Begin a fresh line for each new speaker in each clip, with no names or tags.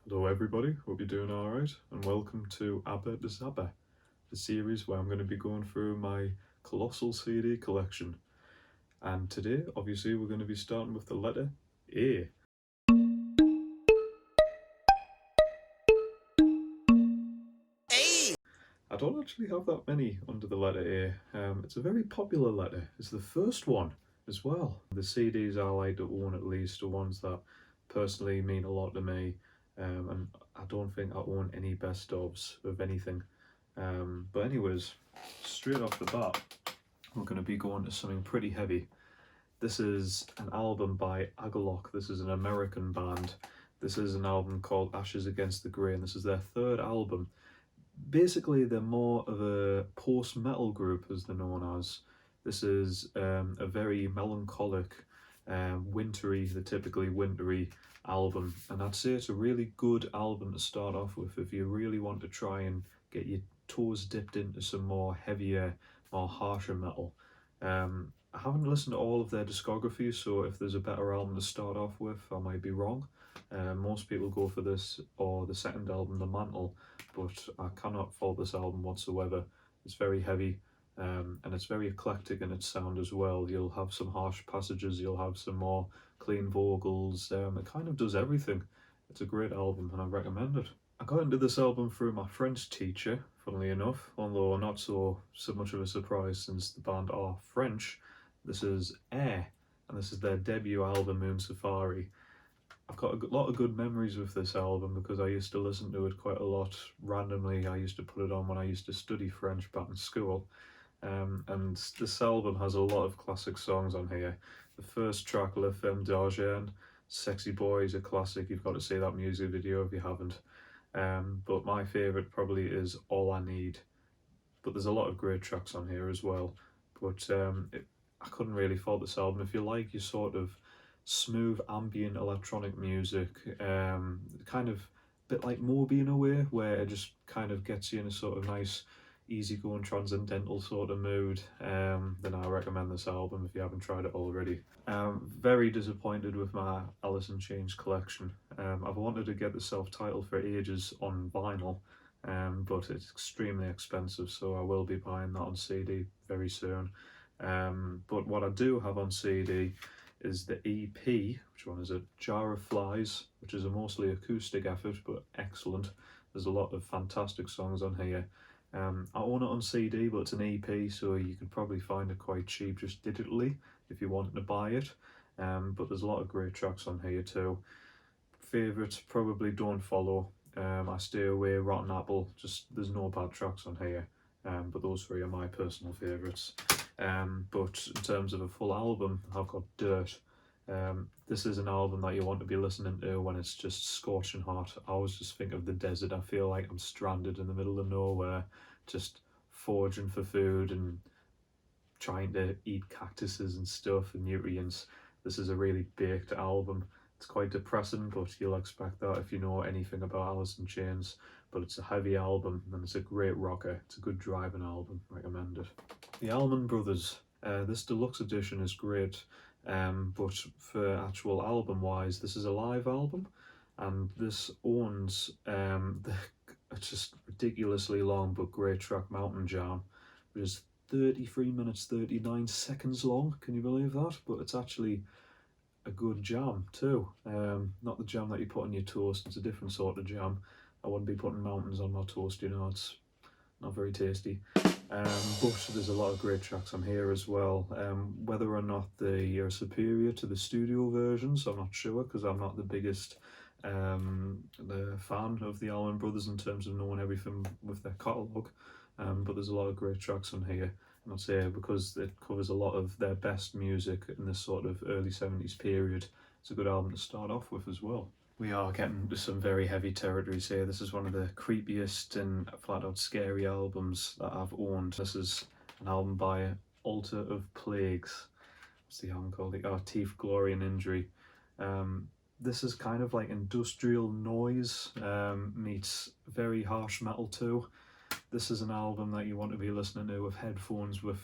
Hello everybody, hope you're doing alright, and welcome to ABBA to ZAPPA, the series where I'm going to be going through my colossal CD collection. And today, obviously, we're going to be starting with the letter A. I don't actually have that many under the letter A. It's a very popular letter. It's the first one as well. The CDs I like to own at least are ones that personally mean a lot to me, and I don't think I own any best ofs of anything. But anyways, straight off the bat, we're going to be going to something pretty heavy. This is an album by ABBA. This is an American band. This is an album called Ashes Against the Grain. This is their third album. Basically, they're more of a post-metal group, as they're known as. This is a very melancholic, wintry, the typically wintry album, and I'd say it's a really good album to start off with if you really want to try and get your toes dipped into some more heavier, more harsher metal. I haven't listened to all of their discography, so if there's a better album to start off with, I might be wrong. Most people go for this or the second album, The Mantle, but I cannot fault this album whatsoever. It's very heavy, and it's very eclectic in its sound as well. You'll have some harsh passages, you'll have some more clean vocals. It kind of does everything. It's a great album and I recommend it. I got into this album through my French teacher, funnily enough, although not so much of a surprise since the band are French. This is Air, and this is their debut album, Moon Safari. I've got a lot of good memories with this album because I used to listen to it quite a lot randomly. I used to put it on when I used to study French back in school. And this album has a lot of classic songs on here. The first track, La Femme d'Argent, Sexy Boy, is a classic. You've got to see that music video if you haven't. But my favourite probably is All I Need. But there's a lot of great tracks on here as well. But I couldn't really fault this album. If you like your sort of smooth ambient electronic music, kind of a bit like Moby in a way, where it just kind of gets you in a sort of nice easygoing transcendental sort of mood, then I recommend this album if you haven't tried it already. Very disappointed with my Alice in Chains collection. I've wanted to get the self-titled for ages on vinyl, but it's extremely expensive, so I will be buying that on CD very soon. But what I do have on CD is the EP, which one is it? Jar of Flies, which is a mostly acoustic effort, but excellent. There's a lot of fantastic songs on here. I own it on CD, but it's an EP, so you could probably find it quite cheap just digitally if you wanted to buy it. But there's a lot of great tracks on here too. Favourites, probably Don't Follow, I Stay Away, Rotten Apple, just there's no bad tracks on here. But those three are my personal favourites. But in terms of a full album, I've got Dirt. This is an album that you want to be listening to when it's just scorching hot. I always just think of the desert. I feel like I'm stranded in the middle of nowhere, just foraging for food and trying to eat cactuses and stuff and nutrients. This is a really baked album. It's quite depressing, but you'll expect that if you know anything about Alice in Chains. But it's a heavy album and it's a great rocker. It's a good driving album. Recommend it. The Allman Brothers. This deluxe edition is great. But for actual album wise, this is a live album, and this owns it's just ridiculously long but great track Mountain Jam, which is 33 minutes 39 seconds long. Can you believe that? But it's actually a good jam too. Not the jam that you put on your toast. It's a different sort of jam. I wouldn't be putting mountains on my toast, you know, it's not very tasty. But there's a lot of great tracks on here as well. Whether or not they are superior to the studio versions, I'm not sure, because I'm not the biggest the fan of the Allman Brothers in terms of knowing everything with their catalogue. But there's a lot of great tracks on here, and I'd say because it covers a lot of their best music in this sort of early 70s period, it's a good album to start off with as well. We are getting to some very heavy territories here. This is one of the creepiest and flat out scary albums that I've owned. This is an album by Altar of Plagues. What's the album called? Teeth, Glory and Injury. This is kind of like industrial noise meets very harsh metal too. This is an album that you want to be listening to with headphones with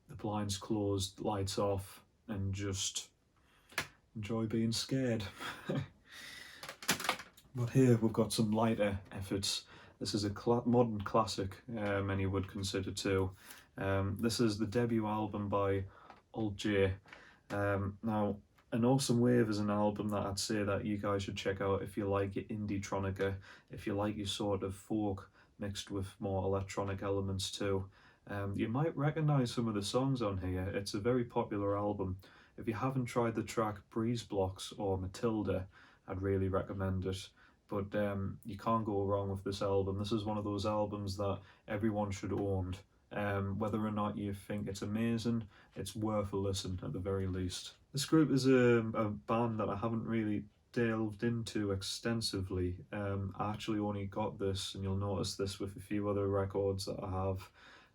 the blinds closed, lights off, and just enjoy being scared. But here we've got some lighter efforts. This is a modern classic, many would consider too. This is the debut album by Old J. Now, An Awesome Wave is an album that I'd say that you guys should check out if you like your indie tronica, if you like your sort of folk mixed with more electronic elements too. You might recognise some of the songs on here. It's a very popular album. If you haven't tried the track Breeze Blocks or Matilda, I'd really recommend it. But you can't go wrong with this album. This is one of those albums that everyone should own. Whether or not you think it's amazing, it's worth a listen at the very least. This group is a band that I haven't really delved into extensively. I actually only got this, and you'll notice this with a few other records that I have,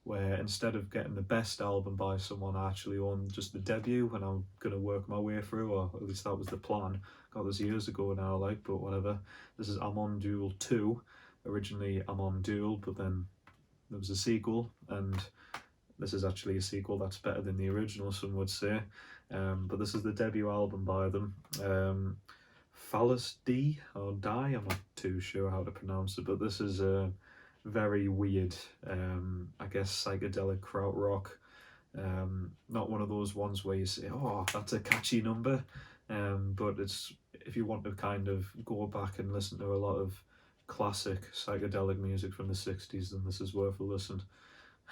where instead of getting the best album by someone, I actually own just the debut, and I'm going to work my way through, or at least that was the plan. Got this years ago now, like, but whatever. This is I'm on Duel 2. Originally I'm on Duel, but then there was a sequel, and this is actually a sequel that's better than the original, some would say. But this is the debut album by them. Phallus D or Die, I'm not too sure how to pronounce it, but this is a very weird, I guess, psychedelic krautrock. Not one of those ones where you say, oh, that's a catchy number, but it's, if you want to kind of go back and listen to a lot of classic psychedelic music from the 60s, then this is worth a listen.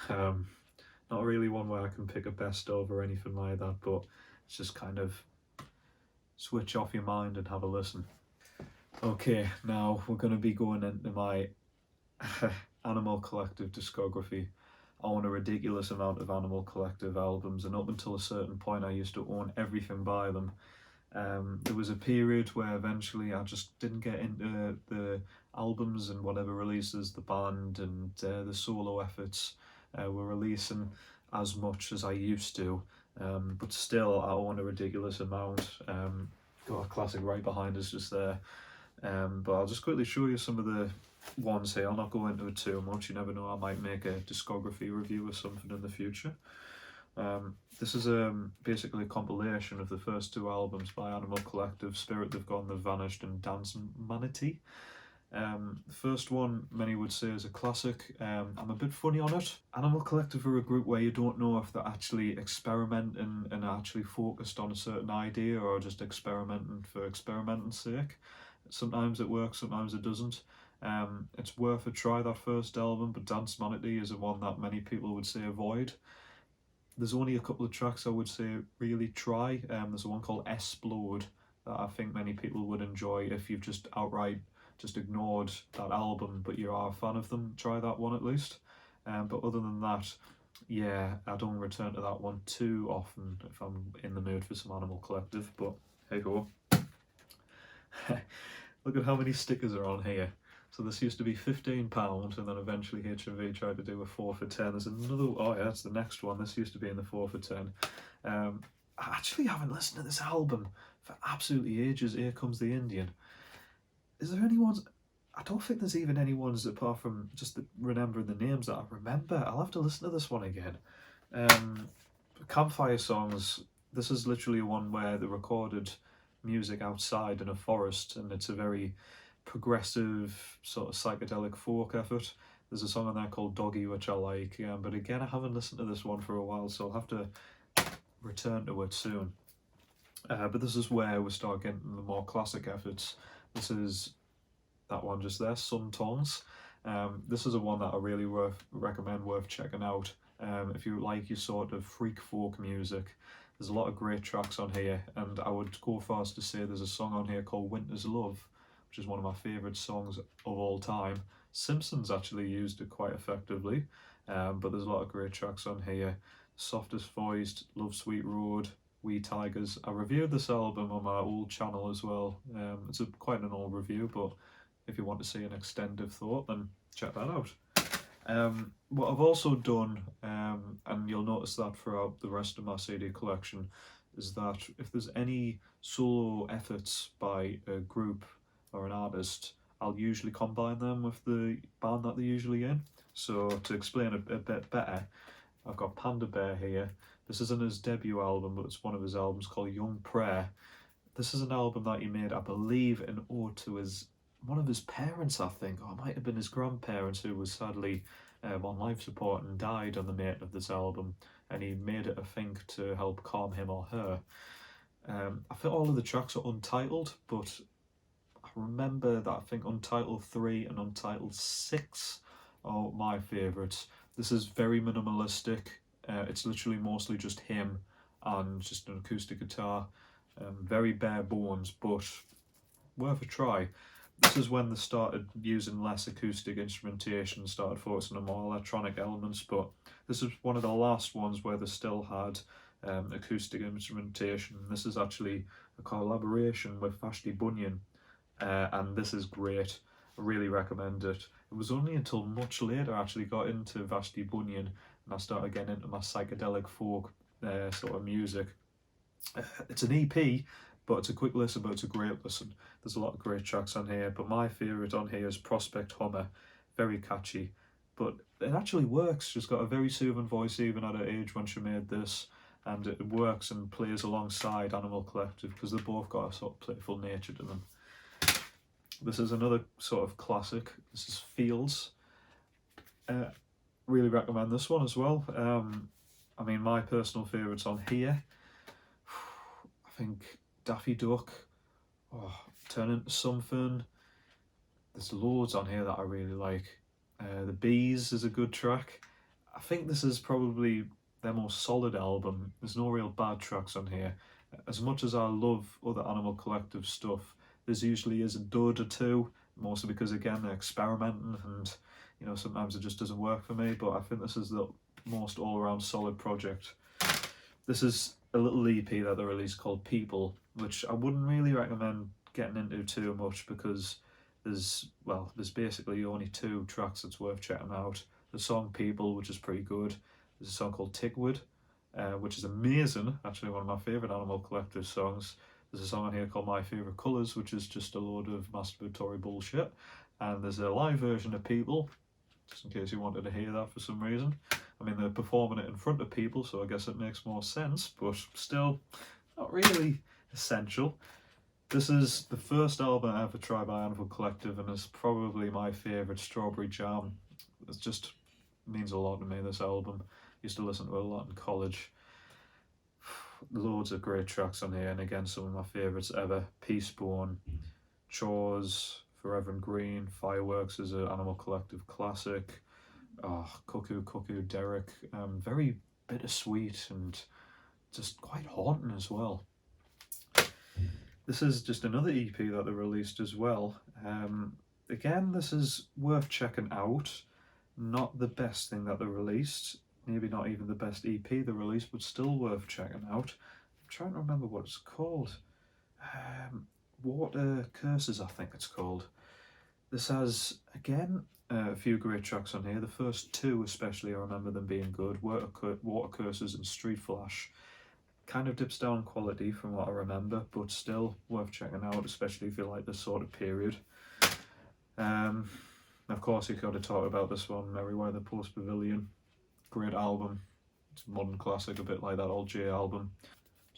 Not really one where I can pick a best of or anything like that, but it's just kind of switch off your mind and have a listen. Okay, now we're going to be going into my Animal Collective discography. I own a ridiculous amount of Animal Collective albums, and up until a certain point I used to own everything by them. There was a period where eventually I just didn't get into the albums and whatever releases the band and the solo efforts were releasing as much as I used to, but still I own a ridiculous amount. Got a classic right behind us just there, but I'll just quickly show you some of the ones here. I'll not go into it too much, you never know, I might make a discography review or something in the future. This is basically a compilation of the first two albums by Animal Collective, Spirit They've Gone, They've Vanished and Dancing Manatee. The first one, many would say, is a classic. I'm a bit funny on it. Animal Collective are a group where you don't know if they're actually experimenting and actually focused on a certain idea or just experimenting for experimenting's sake. Sometimes it works, sometimes it doesn't. It's worth a try, that first album, but Dance Manatee is a one that many people would say avoid. There's only a couple of tracks I would say really try. There's a one called Explode that I think many people would enjoy if you've just outright just ignored that album but you are a fan of them. Try that one at least. But other than that, yeah, I don't return to that one too often if I'm in the mood for some Animal Collective, but hey ho. Look at how many stickers are on here. So this used to be £15, and then eventually HMV tried to do a 4 for 10. There's another, oh yeah, that's the next one. This used to be in the 4 for 10. I actually haven't listened to this album for absolutely ages. Here Comes the Indian. Is there any ones? I don't think there's even any ones apart from just remembering the names that I remember. I'll have to listen to this one again. Campfire Songs. This is literally one where they recorded music outside in a forest, and it's a very progressive sort of psychedelic folk effort. There's a song on there called Doggy which I like, but again I haven't listened to this one for a while, so I'll have to return to it soon. But this is where we start getting the more classic efforts. This is that one just there, Sun Tongs. This is a one that I really recommend worth checking out. If you like your sort of freak folk music, there's a lot of great tracks on here, and I would go far as to say there's a song on here called Winter's Love, which is one of my favourite songs of all time. Simpsons actually used it quite effectively, but there's a lot of great tracks on here. Softest Voiced, Love Sweet Road, Wee Tigers. I reviewed this album on my old channel as well. It's quite an old review, but if you want to see an extended thought, then check that out. What I've also done, and you'll notice that throughout the rest of my CD collection, is that if there's any solo efforts by a group or an artist, I'll usually combine them with the band that they're usually in. So to explain a bit better, I've got Panda Bear here. This isn't his debut album, but it's one of his albums called Young Prayer. This is an album that he made, I believe, in ode to his one of his parents, I think, or it might have been his grandparents, who was sadly on life support and died on the making of this album, and he made it a thing to help calm him or her. I think all of the tracks are untitled, but I remember that I think Untitled 3 and Untitled 6 are my favourites. This is very minimalistic. It's literally mostly just him and just an acoustic guitar. Very bare bones, but worth a try. This is when they started using less acoustic instrumentation, started focusing on more electronic elements, but this is one of the last ones where they still had acoustic instrumentation. This is actually a collaboration with Vashti Bunyan, and this is great. I really recommend it. It was only until much later I actually got into Vashti Bunyan and I started getting into my psychedelic folk sort of music. It's an EP, but it's a quick listen, but it's a great listen. There's a lot of great tracks on here, but my favourite on here is Prospect Hummer. Very catchy, but it actually works. She's got a very soothing voice even at her age when she made this, and it works and plays alongside Animal Collective because they've both got a sort of playful nature to them. This is another sort of classic. This is Fields. Really recommend this one as well. I mean, my personal favourites on here, I think Daffy Duck, Turn Into Something. There's loads on here that I really like. The Bees is a good track. I think this is probably their most solid album. There's no real bad tracks on here. As much as I love other Animal Collective stuff, there's usually is a dud or two, mostly because again they're experimenting and sometimes it just doesn't work for me, but I think this is the most all-around solid project. This is a little EP that they released called People, which I wouldn't really recommend getting into too much because there's basically only 2 tracks that's worth checking out. The song People, which is pretty good. There's a song called Tigwood, which is amazing, actually one of my favourite Animal Collective songs. There's a song on here called My Favourite Colours, which is just a load of masturbatory bullshit. And there's a live version of People, just in case you wanted to hear that for some reason. I mean, they're performing it in front of people, so I guess it makes more sense, but still, not really essential. This is the first album I ever tried by Animal Collective, and it's probably my favourite, Strawberry Jam. It just means a lot to me, this album. Used to listen to it a lot in college. Loads of great tracks on here, and again, some of my favourites ever. Peaceborn, Chores, Forever and Green, Fireworks is an Animal Collective classic. Cuckoo, Derek. Very bittersweet and just quite haunting as well. This is just another EP that they released as well. Again, this is worth checking out. Not the best thing that they released. Maybe not even the best EP they released, but still worth checking out. I'm trying to remember what it's called. Water Curses, I think it's called. This has, again, a few great tracks on here. The first 2 especially, I remember them being good. Water Curses and Street Flash. Kind of dips down quality from what I remember, but still worth checking out, especially if you like this sort of period. Of course, you've got to talk about this one, Merriweather Post Pavilion. Great album. It's a modern classic, a bit like that old J album.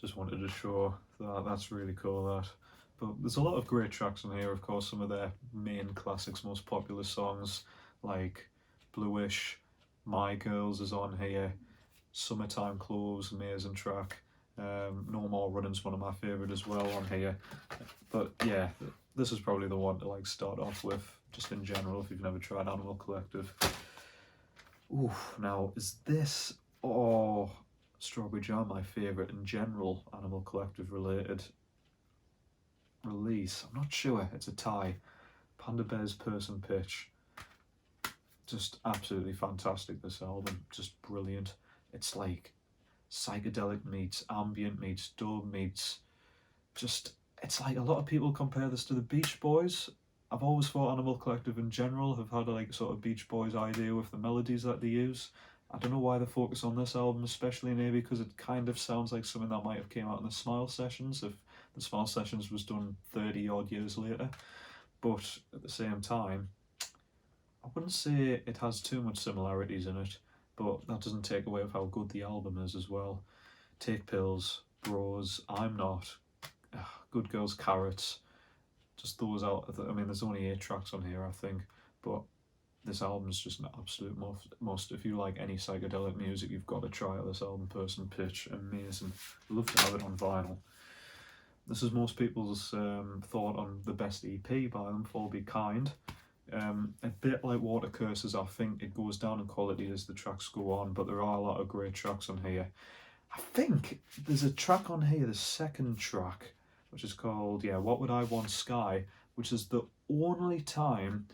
Just wanted to show that that's really cool, that. But there's a lot of great tracks on here, of course, some of their main classics, most popular songs, like Bluish, My Girls is on here, Summertime Clothes, amazing track. No More Running's one of my favourite as well on here. But yeah, this is probably the one to start off with, just in general, if you've never tried Animal Collective. Ooh, now, is this Strawberry Jam my favourite in general Animal Collective related release? I'm not sure, it's a tie. Panda Bear's Person Pitch. Just absolutely fantastic, this album, just brilliant. It's like psychedelic meets ambient meets dub meets it's like a lot of people compare this to the Beach Boys. I've always thought Animal Collective in general have had a sort of Beach Boys idea with the melodies that they use. I don't know why they focus on this album especially, maybe because it kind of sounds like something that might have came out in the Smile Sessions if the Smile Sessions was done 30 odd years later. But at the same time, I wouldn't say it has too much similarities in it, but that doesn't take away with how good the album is as well. Take Pills, Bros, I'm Not, Good Girls Carrots, just those out. I mean, there's only 8 tracks on here, I think, but this album's just an absolute must. If you like any psychedelic music, you've got to try out this album, Person Pitch. Amazing. Love to have it on vinyl. This is most people's thought on the best EP by them, Fall Be Kind. A bit like Water Curses, I think it goes down in quality as the tracks go on, but there are a lot of great tracks on here. I think there's a track on here, the second track, which is called, What Would I Want Sky, which is the only time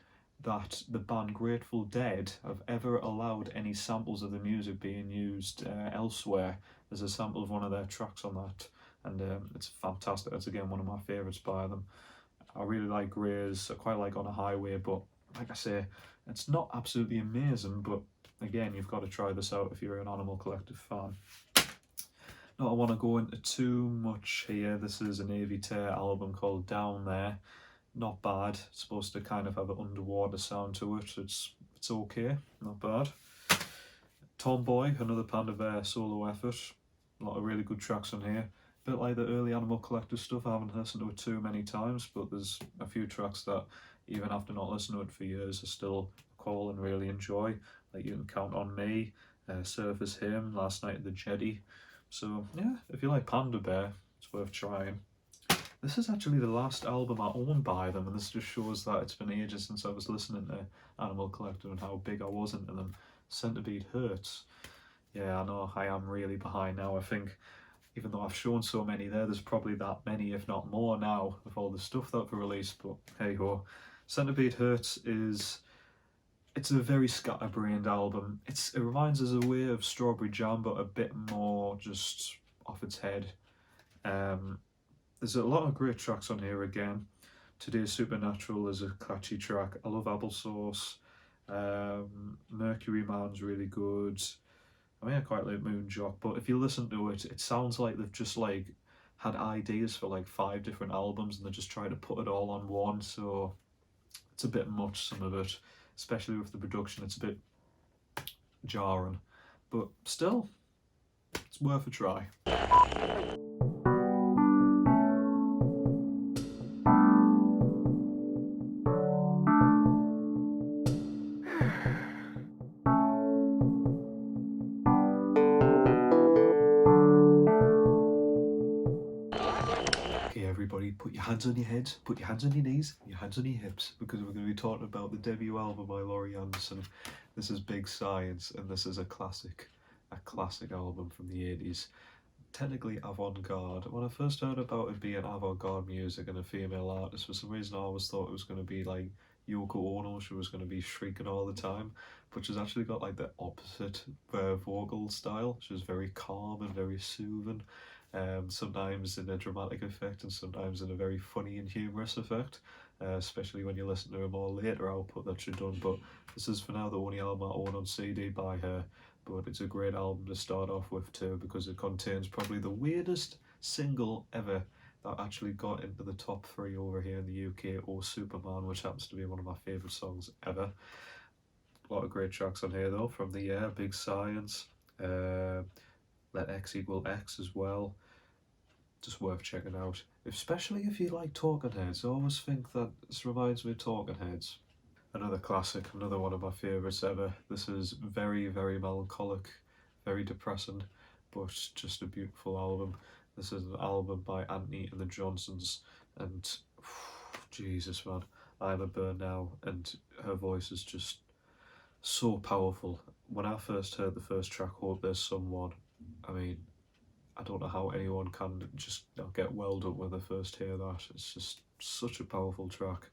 that the band Grateful Dead have ever allowed any samples of the music being used elsewhere. There's a sample of one of their tracks on that, and it's fantastic. That's again one of my favourites by them. I really like Grays. I quite like On a Highway, but like I say, it's not absolutely amazing, but again, you've got to try this out if you're an Animal Collective fan. Not I want to go into too much here. This is an Avitair album called Down There. Not bad. It's supposed to kind of have an underwater sound to it. It's okay, not bad. Tomboy, another Panda Bear solo effort. A lot of really good tracks on here. A bit like the early Animal Collective stuff, I haven't listened to it too many times, but there's a few tracks that, even after not listening to it for years, I still call and really enjoy. Like You Can Count on Me, Surface Hymn, Last Night at the Jetty. So yeah, if you like Panda Bear, it's worth trying. This is actually the last album I own by them, and this just shows that it's been ages since I was listening to Animal Collective and how big I was into them. Centipede Hurts. Yeah, I know I am really behind now. I think even though I've shown so many there's probably that many, if not more now, of all the stuff that I've released, but hey ho. Centipede Hurts it's a very scatterbrained album. It reminds us a way of Strawberry Jam, but a bit more just off its head. There's a lot of great tracks on here again. Today's Supernatural is a catchy track. I love Applesauce. Mercury Man's really good. I mean, I quite like Moonjock, but if you listen to it, it sounds like they've just like had ideas for like 5 different albums and they're just trying to put it all on one, so it's a bit much, some of it, especially with the production. It's a bit jarring, but still, it's worth a try. Everybody, put your hands on your head, put your hands on your knees, your hands on your hips, because we're going to be talking about the debut album by Laurie Anderson. This is Big Science, and this is a classic album from the 80s. Technically avant-garde. When I first heard about it being avant-garde music and a female artist, for some reason I always thought it was going to be like Yoko Ono. She was going to be shrieking all the time, but she's actually got like the opposite vocal style. She's very calm and very soothing. Sometimes in a dramatic effect and sometimes in a very funny and humorous effect, especially when you listen to a more later output that she's done. But this is for now the only album I own on CD by her, but it's a great album to start off with too, because it contains probably the weirdest single ever that actually got into the top 3 over here in the UK, or Superman, which happens to be one of my favourite songs ever. A lot of great tracks on here though, from the year, Big Science, Let X Equal X as well. Just worth checking out, especially if you like Talking Heads. I always think that this reminds me of Talking Heads. Another classic, another one of my favourites ever. This is very, very melancholic, very depressing, but just a beautiful album. This is an album by Anthony and the Johnsons, and Jesus man, I'm a burn now, and her voice is just so powerful. When I first heard the first track, Hope There's Someone, I mean, I don't know how anyone can just get welled up when they first hear that. It's just such a powerful track.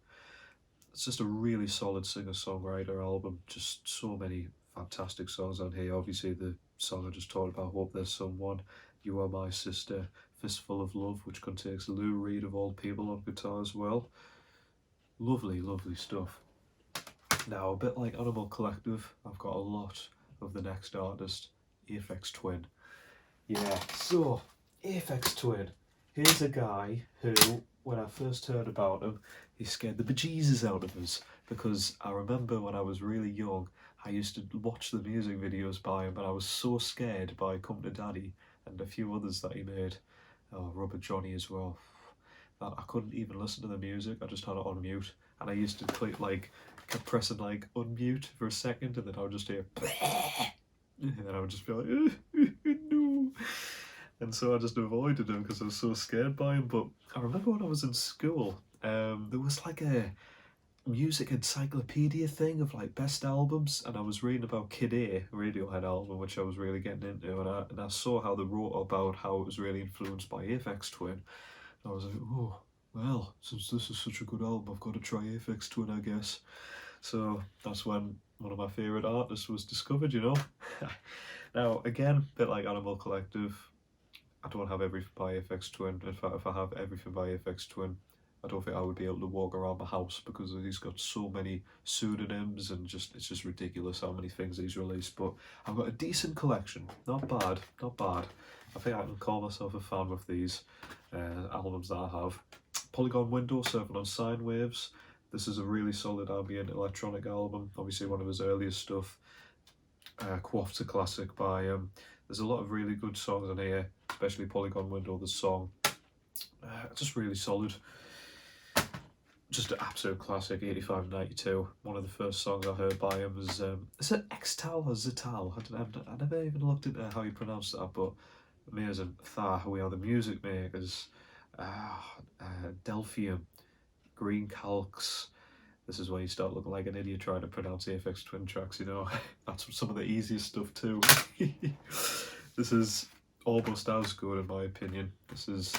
It's just a really solid singer-songwriter album. Just so many fantastic songs on here. Obviously the song I just talked about, Hope There's Someone, You Are My Sister, Fistful of Love, which contains Lou Reed of all people on guitar as well. Lovely, lovely stuff. Now, a bit like Animal Collective, I've got a lot of the next artist, Aphex Twin. Yeah, so Aphex Twin. Here's a guy who, when I first heard about him, he scared the bejesus out of us, because I remember when I was really young, I used to watch the music videos by him, and I was so scared by Come to Daddy and a few others that he made. Oh, Rubber Johnny as well. that I couldn't even listen to the music. I just had it on mute, and I used to click like, kept pressing like unmute for a second, and then I would just hear, and then I would just be like, no. And so I just avoided him because I was so scared by him. But I remember when I was in school, there was like a music encyclopedia thing of like best albums, and I was reading about Kid A, Radiohead album, which I was really getting into, and I saw how they wrote about how it was really influenced by Aphex Twin. And I was like, oh, well, since this is such a good album, I've got to try Aphex Twin, I guess. So that's when one of my favourite artists was discovered, you know. Now, again, a bit like Animal Collective, I don't have everything by Aphex Twin. In fact, if I have everything by Aphex Twin, I don't think I would be able to walk around my house because he's got so many pseudonyms and it's just ridiculous how many things he's released. But I've got a decent collection, not bad, not bad. I think I can call myself a fan with these albums that I have. Polygon Window, Surfing on Sine Waves. This is a really solid ambient electronic album, obviously one of his earliest stuff. Quaff's a classic by him. There's a lot of really good songs on here, especially Polygon Window, the song. Just really solid. Just an absolute classic, 85-92. One of the first songs I heard by him was, is it Xtal or Zital? I never even looked into how you pronounce that, but amazing. Thar, We Are the Music Makers, Delphium, Green Calcs. This is where you start looking like an idiot trying to pronounce the Aphex Twin tracks, you know. That's some of the easiest stuff too. This is almost as good in my opinion. This is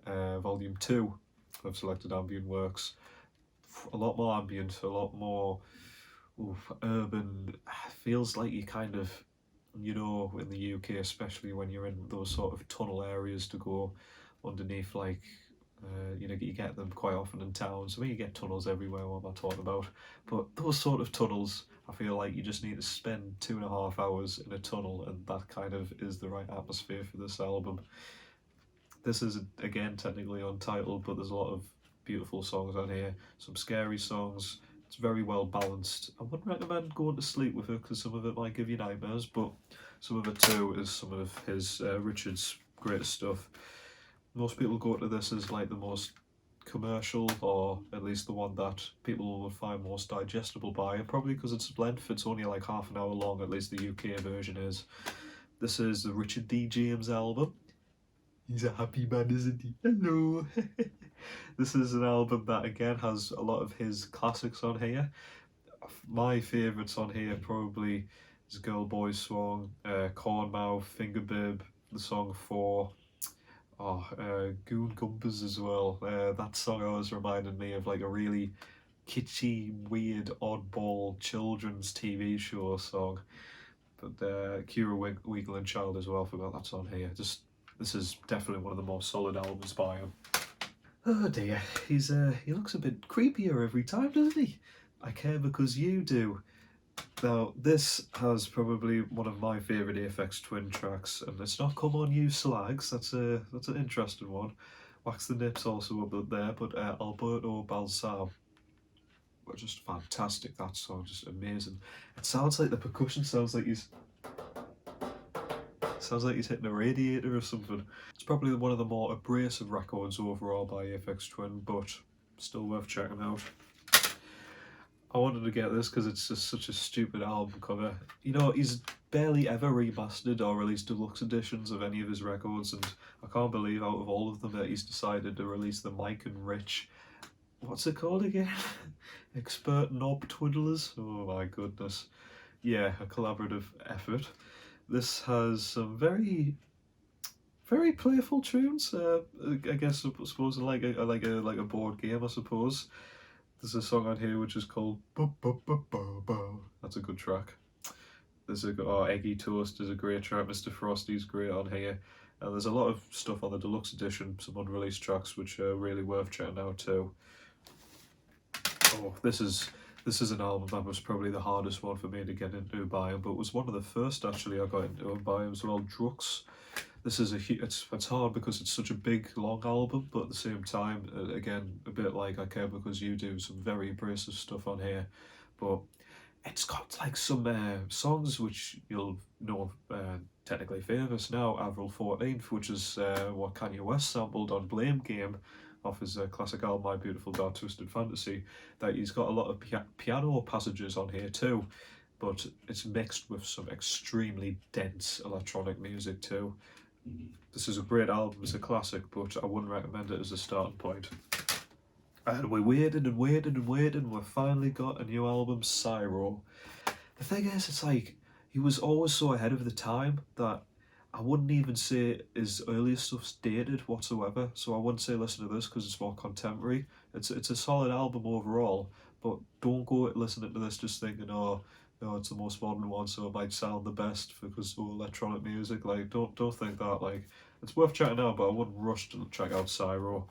volume 2 of Selected Ambient Works. A lot more ambient, a lot more urban. Feels like you kind of, you know, in the UK, especially when you're in those sort of tunnel areas to go underneath, like, you know, you get them quite often in towns. I mean, you get tunnels everywhere, what am I talking about? But those sort of tunnels, I feel like you just need to spend 2.5 hours in a tunnel, and that kind of is the right atmosphere for this album. This is, again, technically untitled, but there's a lot of beautiful songs on here, some scary songs. It's very well balanced. I wouldn't recommend going to sleep with it because some of it might give you nightmares, but some of it too is some of his Richard's greatest stuff. Most people go to this as like the most commercial, or at least the one that people will find most digestible by, and probably because its length, it's only like half an hour long, at least the UK version is. This is the Richard D. James album. He's a happy man, isn't he? Hello! This is an album that again has a lot of his classics on here. My favourites on here probably is Girl Boy Song, Cornmouth, Fingerbib, the song 4, Goon Gumpers as well. That song always reminded me of like a really kitschy, weird, oddball children's TV show song. But Kira Weigel and Child as well, forgot that's on here. This is definitely one of the more solid albums by him. Oh dear, he looks a bit creepier every time, doesn't he? I Care Because You Do. Now, this has probably one of my favourite Aphex Twin tracks, and it's not Come On You Slags, that's an interesting one. Wax the Nips also up there, but Alberto Balsam. Just fantastic, that song, just amazing. It sounds like the percussion sounds like he's hitting a radiator or something. It's probably one of the more abrasive records overall by Aphex Twin, but still worth checking out. I wanted to get this because it's just such a stupid album cover. You know, he's barely ever remastered or released deluxe editions of any of his records, and I can't believe out of all of them that he's decided to release the Mike and Rich, what's it called again? Expert Knob Twiddlers? Oh my goodness. Yeah, a collaborative effort. This has some very, very playful tunes. I guess I suppose like a board game, I suppose. There's a song on here which is called Ba Ba Ba Ba Ba. That's a good track. There's Eggy Toast is a great track. Mr. Frosty's great on here. And there's a lot of stuff on the deluxe edition, some unreleased tracks which are really worth checking out too. Oh, this is an album that was probably the hardest one for me to get into by him, but it was one of the first actually I got into by him as well. Drux. This is it's hard because it's such a big long album, but at the same time, again, a bit like I Care Because You Do, some very abrasive stuff on here, but it's got like some songs which you'll know technically famous now. Avril 14th, which is what Kanye West sampled on Blame Game, off his classic album My Beautiful Dark Twisted Fantasy, that he's got a lot of piano passages on here too, but it's mixed with some extremely dense electronic music too. This is a great album, it's a classic, but I wouldn't recommend it as a starting point. And we waited and waited and waited, and we finally got a new album, Cyro. The thing is, it's like, he was always so ahead of the time that I wouldn't even say his earliest stuff's dated whatsoever, so I wouldn't say listen to this because it's more contemporary. It's a solid album overall, but don't go listening to this just thinking, oh, no, it's the most modern one, so it might sound the best because of electronic music. Like, don't think that. Like, it's worth checking out, but I wouldn't rush to check out Cyro.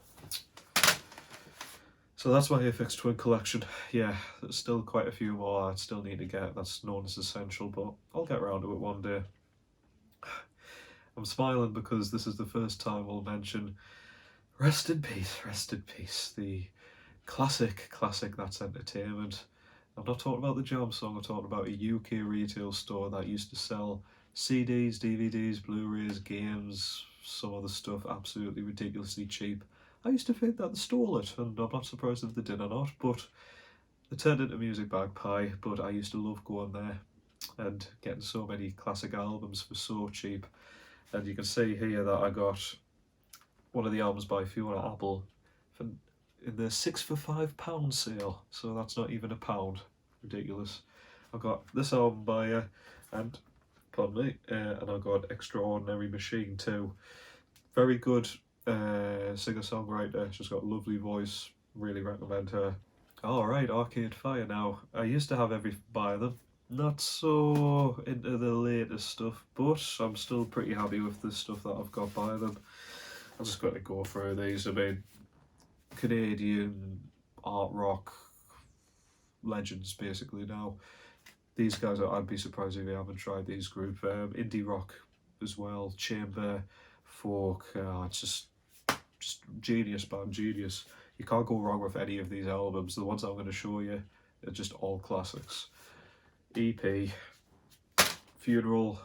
So that's my Aphex Twin collection. Yeah, there's still quite a few more I still need to get. That's known as essential, but I'll get around to it one day. I'm smiling because this is the first time we'll mention Rest in Peace, the classic That's Entertainment. I'm not talking about the Jam song, I'm talking about a UK retail store that used to sell CDs, DVDs, Blu-rays, games, some other stuff absolutely ridiculously cheap. I used to think that they stole it, and I'm not surprised if they did or not, but they turned into Music Bag Pie, but I used to love going there and getting so many classic albums for so cheap. And you can see here that I got one of the albums by Fiona Apple in the 6 for £5 sale, so that's not even £1. Ridiculous. I got this album by her, and pardon me, and I got Extraordinary Machine too. Very good singer-songwriter. She's got a lovely voice. Really recommend her. Alright, Arcade Fire now. I used to have everything by them. Not so into the latest stuff, but I'm still pretty happy with the stuff that I've got by them. I'm just going to go through these. I mean, Canadian art rock legends basically now. These guys, I'd be surprised if you haven't tried these group. Indie rock as well, chamber, folk, it's just genius, band, genius. You can't go wrong with any of these albums. The ones I'm going to show you are just all classics. EP, Funeral,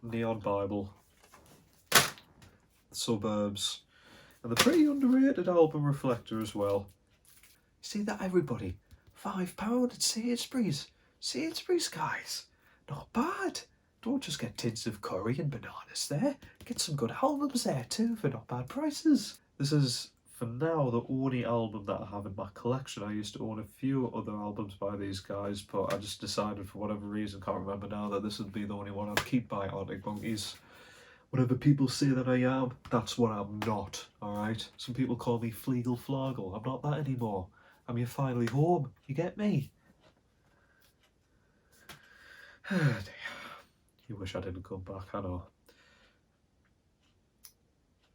Neon Bible, Suburbs, and the pretty underrated album Reflector as well. See that, everybody? £5 at Sainsbury's. Sainsbury's, guys. Not bad. Don't just get tins of curry and bananas there. Get some good albums there too for not bad prices. This is, for now, the only album that I have in my collection. I used to own a few other albums by these guys, but I just decided for whatever reason, can't remember now, that this would be the only one I'd keep by Arctic Monkeys. Whatever people say that I am, that's what I'm not, alright? Some people call me Fleagle Flaggle. I'm not that anymore. I'm your finally home. You get me? You wish I didn't come back, I know.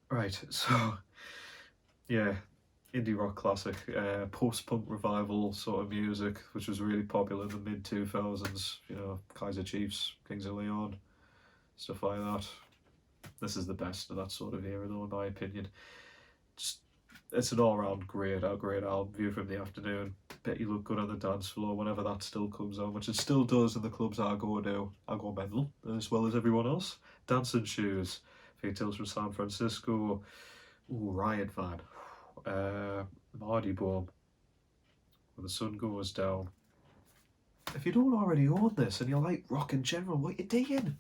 Right, so, yeah, indie rock classic, post-punk revival sort of music, which was really popular in the mid-2000s, you know, Kaiser Chiefs, Kings of Leon, stuff like that. This is the best of that sort of era, though, in my opinion. It's an all-round great album. View from the Afternoon. Bet you look good on the dance floor whenever that still comes on, which it still does in the clubs I go to. I go mental, as well as everyone else. Dancing Shoes. Fake Tales from San Francisco. Ooh, Riot Van. Mardy Boom. When the Sun Goes Down. If you don't already own this and you like rock in general, what you doing?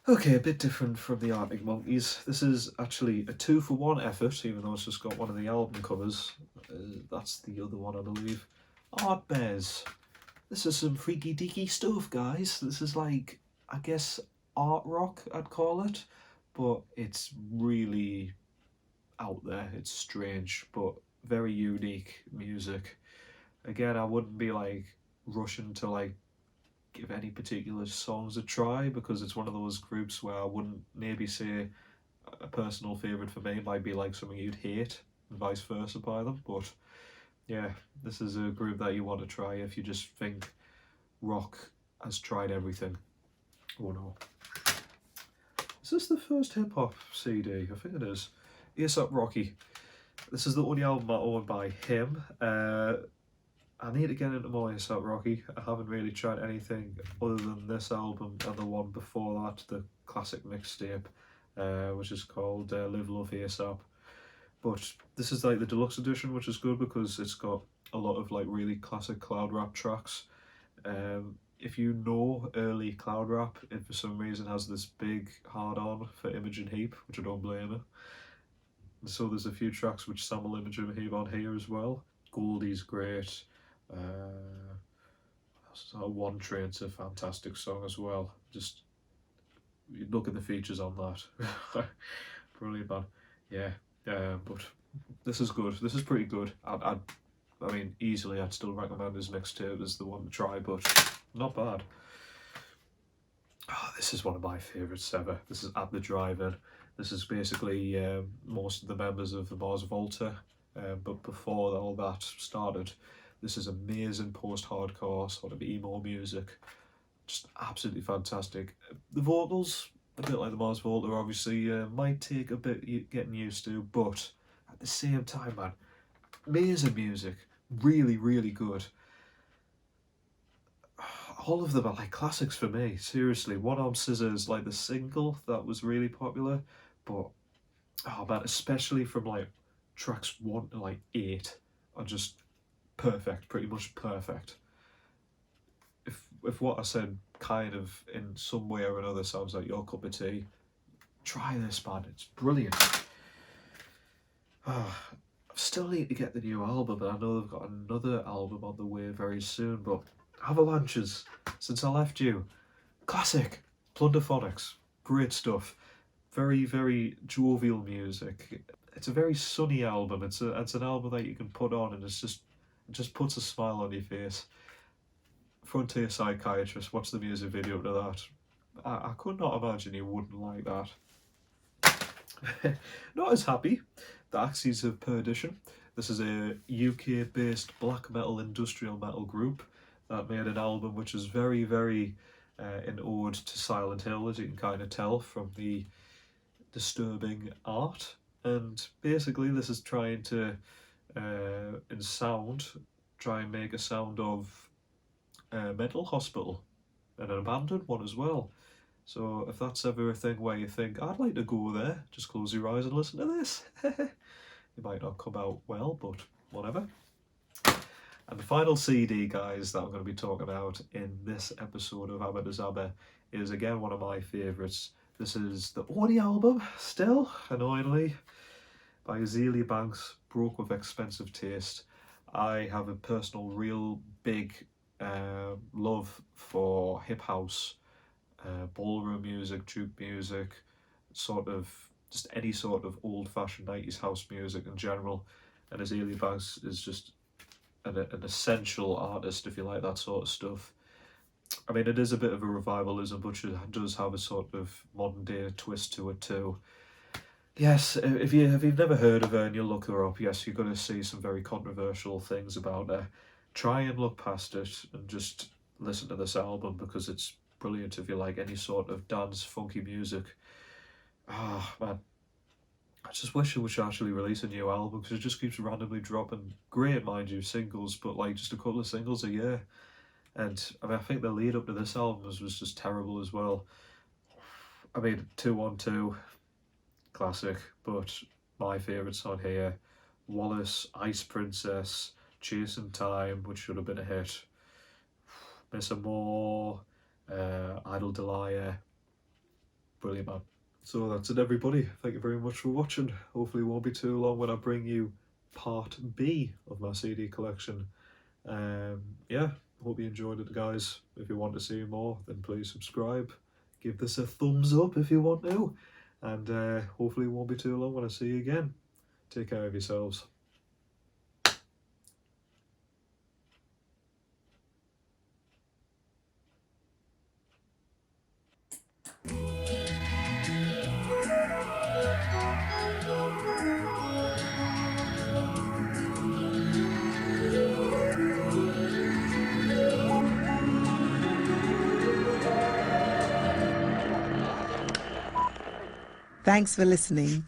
Okay, a bit different from the Arctic Monkeys. This is actually a 2-for-1 effort, even though it's just got one of the album covers. That's the other one, I believe. Art Bears. This is some freaky deaky stuff, guys. This is like, I guess, art rock, I'd call it. But it's really out there. It's strange, but very unique music. Again, I wouldn't be like rushing to like give any particular songs a try, because it's one of those groups where I wouldn't maybe say a personal favourite for me might be like something you'd hate and vice versa by them. But yeah, this is a group that you want to try if you just think rock has tried everything. Oh no. Is this the first hip-hop CD? I think it is. A$AP Rocky. This is the only album I own by him. I need to get into more A$AP Rocky. I haven't really tried anything other than this album and the one before that, the classic mixtape, which is called Live Love A$AP. But this is like the deluxe edition, which is good because it's got a lot of like really classic cloud rap tracks. If you know early cloud rap, it for some reason has this big hard on for Imogen Heap, which I don't blame her. And so there's a few tracks which sample Imogen Heap on here as well. Goldie's great. One Train's a fantastic song as well. Just you look at the features on that. Brilliant, man. Yeah. But this is good. This is pretty good. I mean, easily I'd still recommend his mixtape as the one to try, but not bad. Oh, this is one of my favourites ever. This is At the Drive-In. This is basically most of the members of the Mars Volta, but before all that started, this is amazing post-hardcore sort of emo music. Just absolutely fantastic. The vocals, a bit like the Mars Volta, obviously, might take a bit getting used to, but at the same time, man, amazing music. Really, really good. All of them are like classics for me, seriously. One Arm Scissors, like the single that was really popular, but oh man, especially from like tracks 1 to like 8 are just perfect, pretty much perfect. If what I said kind of in some way or another sounds like your cup of tea, try this, man, it's brilliant. I still need to get the new album, and I know they've got another album on the way very soon, but Avalanches, Since I Left You, classic. Plunderphonics, great stuff. Very, very jovial music. It's a very sunny album. It's an album that you can put on and it just puts a smile on your face. Frontier Psychiatrist, watch the music video to that. I could not imagine you wouldn't like that. Not as happy. The Axes of Perdition. This is a UK-based black metal industrial metal group that made an album which is very, very an ode to Silent Hill, as you can kind of tell from the disturbing art. And basically this is trying to, in sound, try and make a sound of a mental hospital, and an abandoned one as well. So if that's ever a thing where you think, I'd like to go there, just close your eyes and listen to this. It might not come out well, but whatever. And the final CD, guys, that I'm going to be talking about in this episode of ABBA to ZAPPA is, again, one of my favourites. This is the only album, still, annoyingly, by Azealia Banks, Broke with Expensive Taste. I have a personal, real big love for hip house, ballroom music, juke music, sort of just any sort of old-fashioned 90s house music in general. And Azealia Banks is just an essential artist if you like that sort of stuff. I mean, it is a bit of a revivalism, but it does have a sort of modern day twist to it too. Yes, if you've never heard of her and you look her up, yes, you're going to see some very controversial things about her. Try and look past it and just listen to this album because it's brilliant if you like any sort of dance, funky music. Ah, man. I just wish it would actually release a new album because it just keeps randomly dropping great, mind you, singles, but like just a couple of singles a year. And I mean, I think the lead up to this album was just terrible as well. I mean, 212, classic, but my favourites on here, Wallace, Ice Princess, Chasing Time, which should have been a hit, Miss More, Idle Delia, brilliant, man. So that's it, everybody. Thank you very much for watching. Hopefully it won't be too long when I bring you part B of my CD collection. Yeah, hope you enjoyed it, guys. If you want to see more, then please subscribe. Give this a thumbs up if you want to. And hopefully it won't be too long when I see you again. Take care of yourselves.
Thanks for listening.